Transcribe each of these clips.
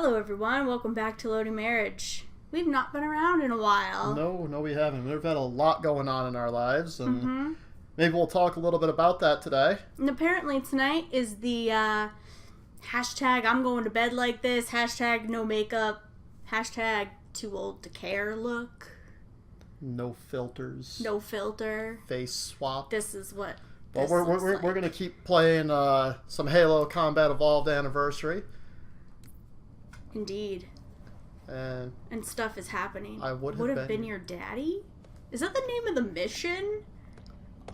Hello everyone, welcome back to Loading Marriage. We've not been around in a while. No, we haven't. We've had a lot going on in our lives, and maybe we'll talk a little bit about that today. And apparently tonight is the hashtag I'm going to bed like this, hashtag no makeup, hashtag too old to care look. No filters. No filter. Face swap. This is what Well, this we're looks like. going to keep playing some Halo Combat Evolved Anniversary. Indeed. And stuff is happening. I would have have been your daddy? Is that the name of the mission?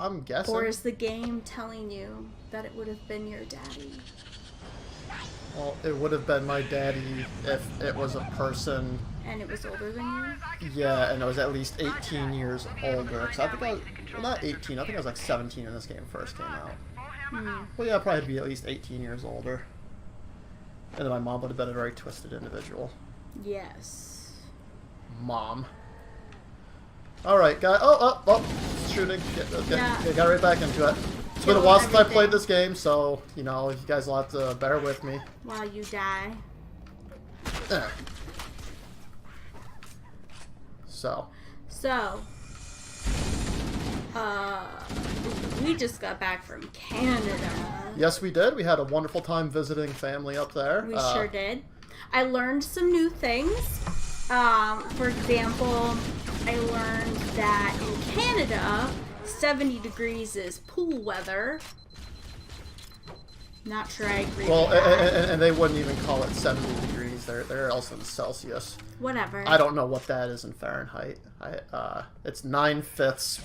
I'm guessing. Or is the game telling you that it would have been your daddy? Well, it would have been my daddy if it was a person. And it was older than you? Yeah, and it was at least 18 years older. Cause I think I was, well, not 18, I think I was like 17 when this game first came out. Well, yeah, I'd probably be at least 18 years older. And then my mom would have been a very twisted individual. Yes. Mom. Alright, guys. Oh, shooting. Get right back into it. It's been a while since I played this game, so, you know, you guys will have to bear with me. While you die. So, we just got back from Canada. yes, we did. We had a wonderful time visiting family up there. We sure did. I learned some new things. For example, I learned that in Canada, 70 degrees is pool weather. Not sure I agree with that. And they wouldn't even call it 70 degrees. They're also in Celsius. Whatever. I don't know what that is in Fahrenheit. It's 9/5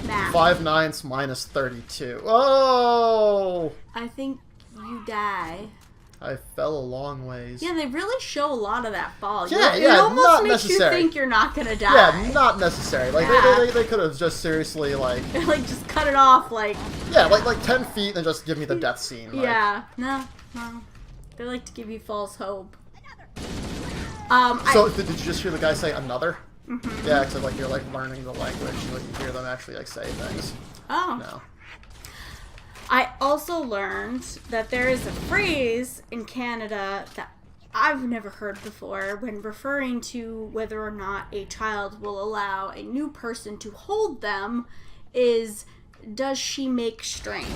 Math. 5/9 minus 32. Oh! I think you die. I fell a long ways. Yeah, they really show a lot of that fall. Yeah, it yeah, almost not makes necessary. you think you're not gonna die. Yeah, not necessary. Like they could have just seriously like like just cut it off. Like like 10 feet and just give me the death scene. Like. yeah, no. They like to give you false hope. So did you just hear the guy say another? Mm-hmm. Yeah, except like you're like learning the language, like you hear them actually like say things. Oh. No. I also learned that there is a phrase in Canada that I've never heard before when referring to whether or not a child will allow a new person to hold them is, does she make strange?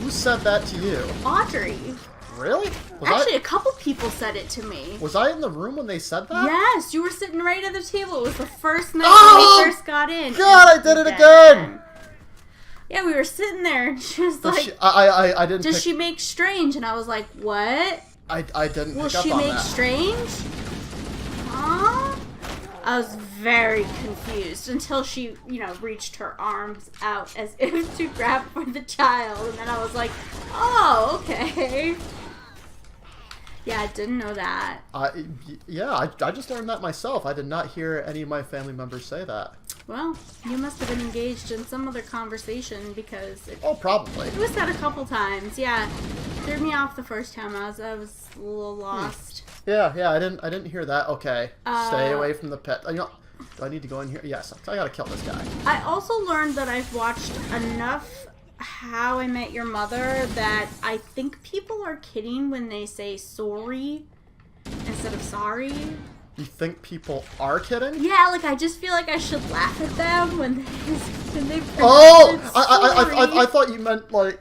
Who said that to you? Audrey. Really? Actually, a couple people said it to me. Was I in the room when they said that? Yes, you were sitting right at the table. It was the first night Oh! when we first got in. God, I did it again! Yeah, we were sitting there, and she was like, I didn't. "Does she make strange?" And I was like, "What? I didn't Will pick up she on make that. strange?" Huh? I was very confused until she, reached her arms out as if to grab for the child, and then I was like, "Oh, okay." Yeah, I didn't know that. I just learned that myself. I did not hear any of my family members say that. Well, you must have been engaged in some other conversation because it Probably. was said a couple times. Yeah, threw me off the first time. I was a little lost. Yeah, I didn't hear that. Okay, stay away from the pet. Do I need to go in here? Yes, I gotta kill this guy. I also learned that I've watched enough How I Met Your Mother that I think people are kidding when they say sorry instead of sorry. You think people are kidding? Yeah, like I just feel like I should laugh at them when they Oh, sorry. I thought you meant like.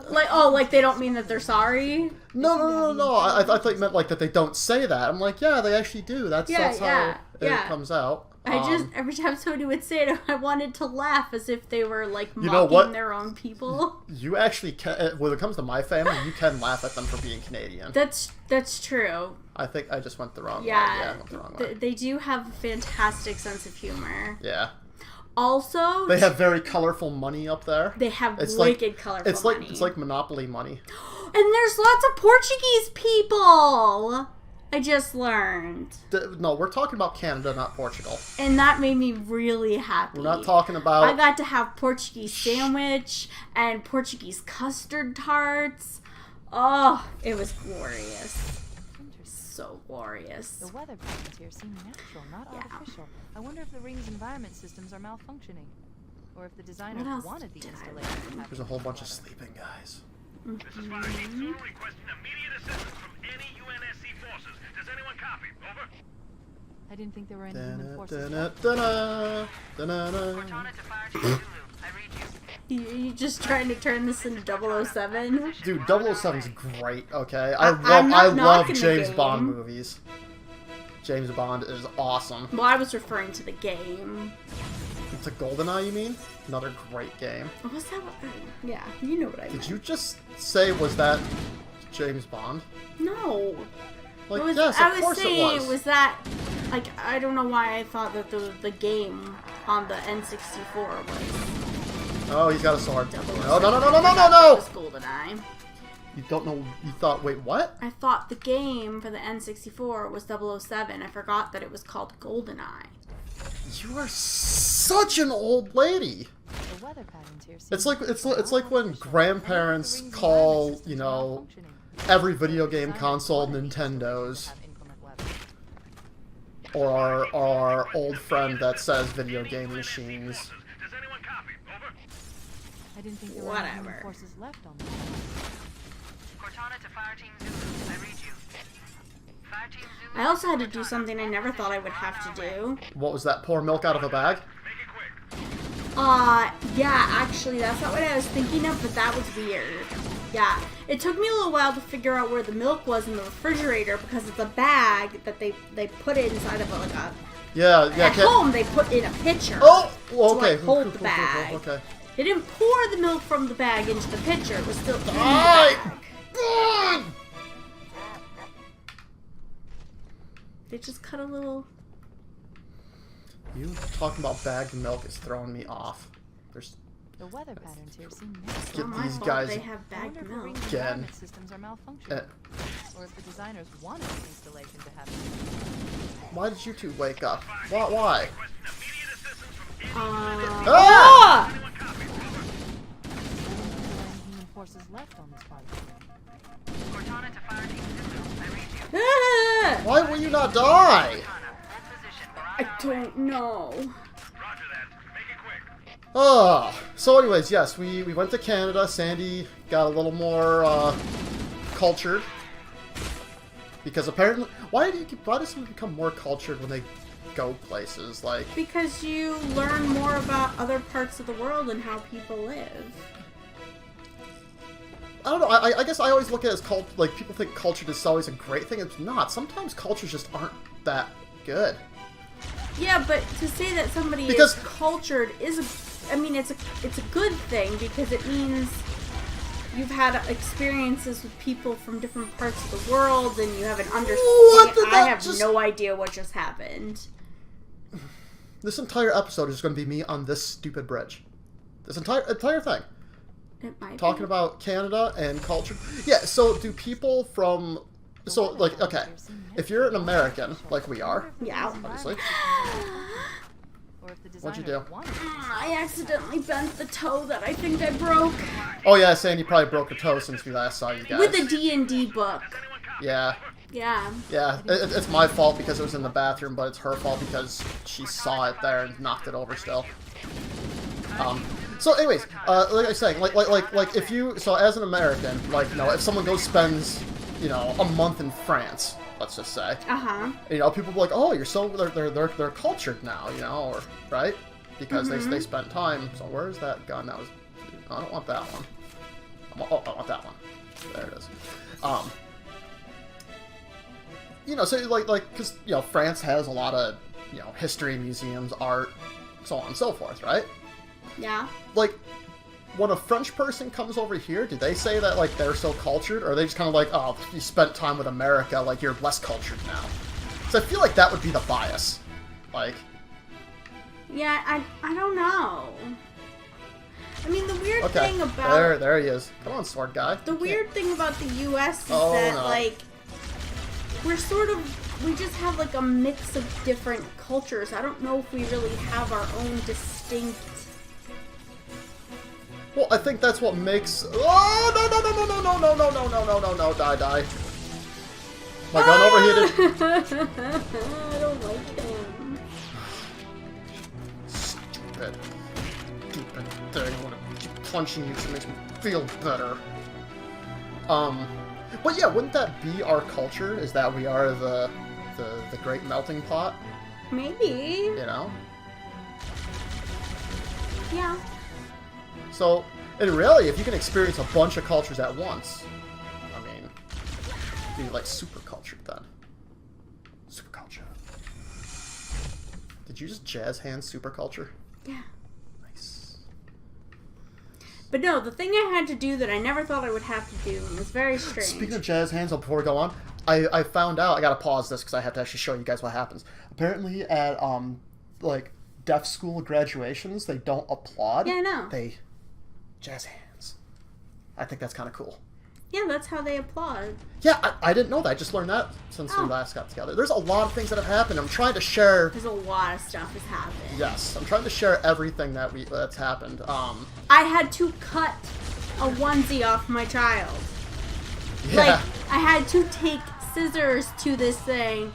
Like they don't mean that they're sorry. No. I thought you meant like that they don't say that. I'm like, yeah, they actually do. That's how it comes out. Every time somebody would say it, I wanted to laugh as if they were like You know mocking what? their own people. You actually can. When it comes to my family, you can laugh at them for being Canadian. That's true. I think I just went the wrong way. Yeah, Yeah, I went the wrong way. They do have a fantastic sense of humor. Yeah. Also, They have very colorful money up there. they have It's wicked colorful money. It's like Monopoly money. And there's lots of Portuguese people. I just learned. No, we're talking about Canada, not Portugal. And that made me really happy. We're not talking about. I got to have Portuguese sandwich and Portuguese custard tarts. Oh, it was glorious. So glorious. The weather patterns here seem natural, not artificial. I wonder if the ring's environment systems are malfunctioning. Or if the designers What else wanted the did I installation to have There's a whole bunch of sleeping guys. This is Fire Team Zulu requesting immediate assistance from any UNSC forces. Does anyone copy? Over. I didn't think there were any human forces Da-na, left. da-na, da-na-na. Cortana to Fire Team Zulu. I read you. You just trying to turn this into 007? Dude, 007's great, okay? I I'm not love knocking the James game. Bond movies. James Bond is awesome. Well, I was referring to the game. It's a GoldenEye, you mean? Another great game. Oh, was that what? Yeah, you know what I meant. Did you just say, was that James Bond? No. Like, It was, yes, I of was course saying it was. it was that, like, I don't know why I thought that the game on the N64 was Oh, he's got a sword. 007. No, no, no, no, no, no, I no, thought no! it was GoldenEye. You don't know, you thought, wait, what? I thought the game for the N64 was 007. I forgot that it was called GoldenEye. You are such an old lady. The weather patterns here seem It's like to it's be it's like when artificial. grandparents I wonder if the rings and call, environment you systems are know, malfunctioning. every video game Designers console wanted these systems Nintendo's, to have inclement weather. or our old friend that says video game machines. Does anyone copy? Over. I didn't think there were any human Whatever. forces left on the Cortana to Fire Team Zulu. I read you. Fire Team Zulu. I also had to do something I never thought I would have to do. What was that? Pour milk out of a bag? Make it quick. Yeah, actually, that's not what I was thinking of, but that was weird. Yeah, it took me a little while to figure out where the milk was in the refrigerator because it's a bag that they put it inside of like a. Yeah, yeah. At home, they put in a pitcher. Oh, well, to, okay. like, hold the bag. Okay. They didn't pour the milk from the bag into the pitcher. It was still in the Die! bag. God! They just cut a little. You talking about bagged milk is throwing me off. There's The weather patterns here seem Get nasty. It's not my these fault guys- they have I wonder bagged if the milk. rings and Again. environment systems are malfunctioning. Or if the designers wanted the installation to happen. why did you two wake up? Why? Requesting immediate assistance from any Ah! anyone copy? Over. I didn't think there were any human forces left on this part of the world. Cortana to Fire Team Zulu. I read you. Ah! Why will you not die? Cortana, hold position. We're on I our way. don't know. Roger that. Make it quick. So anyways, yes, we went to Canada. Sandy got a little more cultured. Because apparently, why does someone become more cultured when they go places? Like, Because you learn more about other parts of the world and how people live. I don't know. I guess I always look at it as like people think cultured is always a great thing. It's not. Sometimes cultures just aren't that good. Yeah, but to say that somebody Because- is cultured is I mean, it's a good thing because it means you've had experiences with people from different parts of the world and you have an What understanding. did I that have just- no idea what just happened. This entire episode is going to be me on this stupid bridge. This entire thing. It might Talking be. about Canada and culture. Yeah, so do people from... So, like, okay. If you're an American, like we are, Yeah. obviously. Or if the What'd you designers do? wanted the I accidentally bent the toe that I think I broke Oh yeah, Sandy probably broke her toe since we last saw you guys. with a D&D book. Yeah, Yeah. yeah. It's my fault because it was in the bathroom, but it's her fault because she saw it there and knocked it over still. So anyways, like I was saying, like if you, so as an American, like, you know, if someone goes spends, you know, a month in France, let's just say, Uh-huh. you know, people be like, oh, you're so, they're cultured now, you know, or, right? Because they spent time. So where's that gun? That was, I don't want that one. Oh, I want that one. There it is. You know, so like, because, you know, France has a lot of, you know, history, museums, art, so on and so forth, right? Yeah. Like, when a French person comes over here, do they say that, like, they're so cultured? Or are they just kind of like, oh, you spent time with America, like, you're less cultured now? So I feel like that would be the bias. Like, Yeah, I don't know. I mean, the weird okay, thing about there he is. Come on, sword guy. the weird thing about the U.S. is Oh, that no. like we just have like a mix of different cultures. I don't know if we really have our own distinct. Well, I think that's what makes... Oh, no, die. My gun overheated. I don't like him. Stupid thing. I want to keep punching you so it makes me feel better. But yeah, wouldn't that be our culture? Is that we are the great melting pot? Maybe. You know. Yeah. So, and really, if you can experience a bunch of cultures at once, I mean, you'd be like super cultured then. Super culture. Did you just jazz hand super culture? Yeah. Nice. But no, the thing I had to do that I never thought I would have to do, and it's very strange. Speaking of jazz hands, before we go on, I found out, I gotta pause this because I have to actually show you guys what happens. Apparently at, like, deaf school graduations, they don't applaud. Yeah, I know. They jazz hands. I think that's kind of cool. Yeah, that's how they applaud. Yeah, I didn't know that. I just learned that since we last got together. There's a lot of things that have happened. I'm trying to share... There's a lot of stuff that's happened. Yes, I'm trying to share everything that's happened. I had to cut a onesie off my child. Yeah. Like, I had to take scissors to this thing.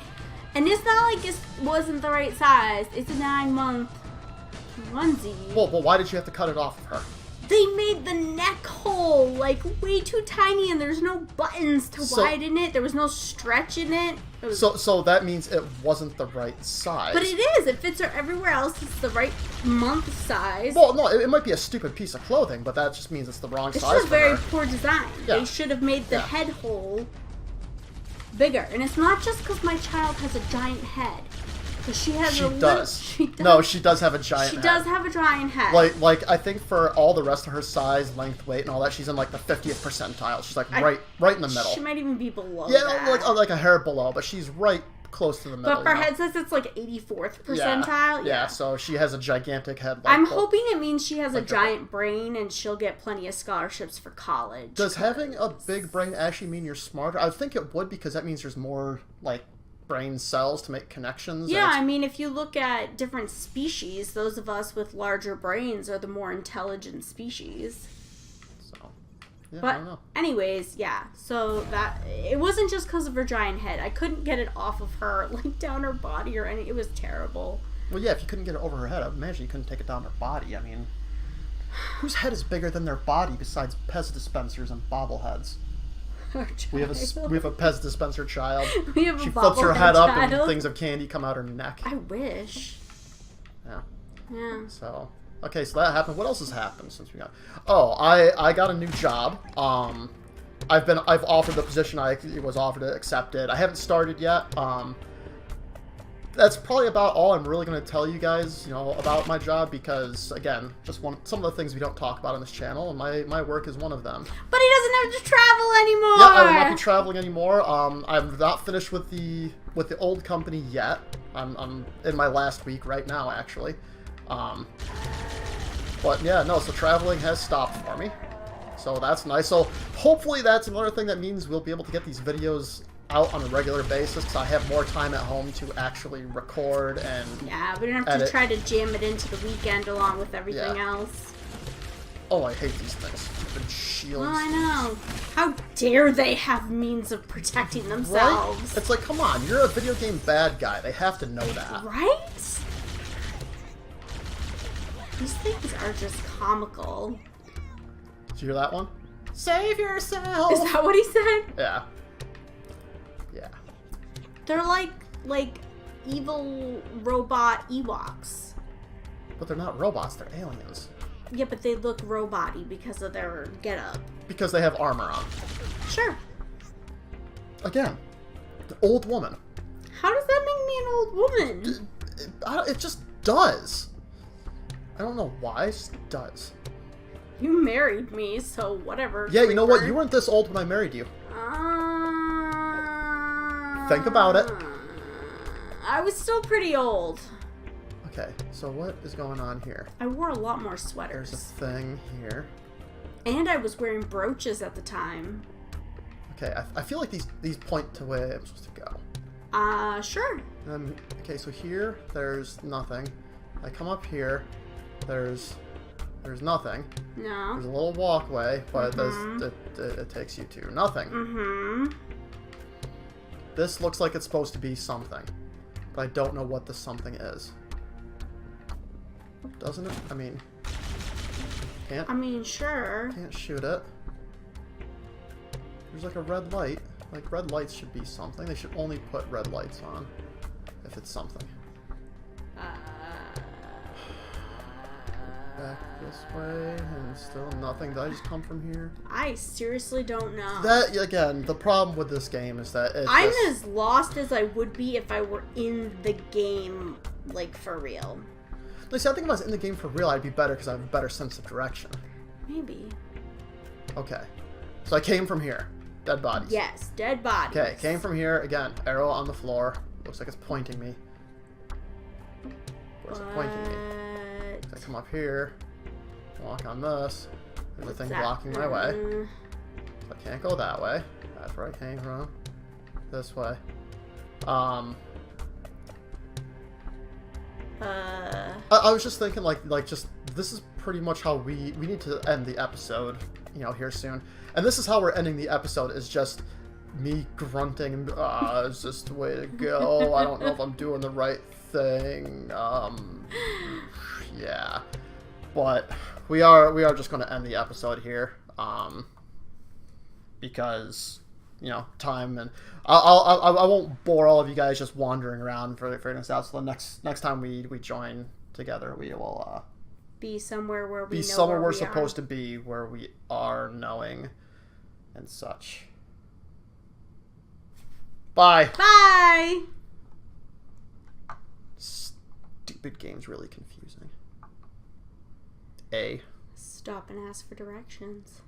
And it's not like it wasn't the right size. It's a 9-month onesie. Well, why did you have to cut it off of her? They made the neck hole like way too tiny, and there's no buttons to widen it. There was no stretch in it. So that means it wasn't the right size. But it is. It fits her everywhere else. It's the right month size. Well, no, it might be a stupid piece of clothing, but that just means it's the wrong It's size just for very her. poor design. Yeah. They should have made the head hole bigger. And it's not just because my child has a giant head. Because she has She a does. She does. No, she does have a giant She head. does have a giant head. Like I think for all the rest of her size, length, weight, and all that, she's in like the 50th percentile. She's like right in the middle. She might even be below Yeah, that. like a hair below, but she's right close to the middle. But for head size, it's like 84th percentile. Yeah, Yeah. so she has a gigantic head. Like, I'm hoping it means she has a like her- giant brain and she'll get plenty of scholarships for college. Does having a big brain actually mean you're smarter? I think it would, because that means there's more like brain cells to make connections. Yeah, and I mean, if you look at different species, those of us with larger brains are the more intelligent species. so yeah, I But don't know. anyways, yeah. So that it wasn't just because of her giant head. I couldn't get it off of her, like down her body or any. It was terrible. Well, yeah, if you couldn't get it over her head, I imagine you couldn't take it down her body. I mean, whose head is bigger than their body besides Pez dispensers and bobbleheads? Our We have a Pez dispenser child. We have a She flips her bobblehead head up child. and things of candy come out her neck. I wish. Yeah. Yeah. So, okay, so that happened. What else has happened since we got? Oh, I got a new job. I've offered the position I was offered, accepted. I haven't started yet. That's probably about all I'm really going to tell you guys, about my job, because again, just some of the things we don't talk about on this channel, and my work is one of them. But he doesn't have to travel anymore. Yeah, I will not be traveling anymore. I'm not finished with the old company yet. I'm in my last week right now, actually. But yeah, no. So traveling has stopped for me. So that's nice. So hopefully that's another thing that means we'll be able to get these videos out on a regular basis, because I have more time at home to actually record and Yeah, we don't have to edit. try to jam it into the weekend along with everything Yeah. else. Oh, I hate these things. Stupid shields. Well, I know. How dare they have means of protecting Right? themselves? It's like, come on, you're a video game bad guy. They have to know that. Right? These things are just comical. Did you hear that one? Save yourself! Is that what he said? Yeah. Yeah. They're like evil robot Ewoks. But they're not robots, they're aliens. Yeah, but they look robot-y because of their getup. Because they have armor on. Sure. Again, the old woman. How does that make me an old woman? It just does. I don't know why, it just does. You married me, so whatever. Yeah, you know what? creeper. You weren't this old when I married you. Think about it. I was still pretty old. Okay, so what is going on here? I wore a lot more There's a sweaters. thing here. And I was wearing brooches at the time. Okay, I feel like these point to where I'm supposed to go. Sure. Okay, so here, there's nothing. I come up here, there's nothing. No. There's a little walkway, but it takes you to nothing. Mm-hmm. This looks like it's supposed to be something, but I don't know what the something is. Doesn't it? I mean, I mean, sure. can't shoot it. There's like a red light. Like, red lights should be something. They should only put red lights on if it's something. Back this way, and still nothing. Did I just come from here? I seriously don't know. That, again, the problem with this game is that it's I'm just, as lost as I would be if I were in the game, like, for real. like, see, I think if I was in the game for real, I'd be better because I have a better sense of direction. Maybe. Okay. So I came from here. Dead bodies. Yes, dead bodies. Okay, came from here. Again, arrow on the floor. Looks like it's pointing me. Where's it pointing me? I come up here, walk on this. There's a thing blocking my way. So I can't go that way. That's where I came from. This way. I was just thinking, like just this is pretty much how we need to end the episode, you know, here soon. And this is how we're ending the episode, is just me grunting, it's just the way to go. I don't know if I'm doing the right thing. Yeah. But we are just going to end the episode here, because, you know, time, and I won't bore all of you guys just wandering around for figuring this out. So the next time we join together, we will be somewhere where we be know somewhere where we're we supposed are. to be, where we are knowing and such. Bye. Bye. Stupid game's really confusing. Stop and ask for directions.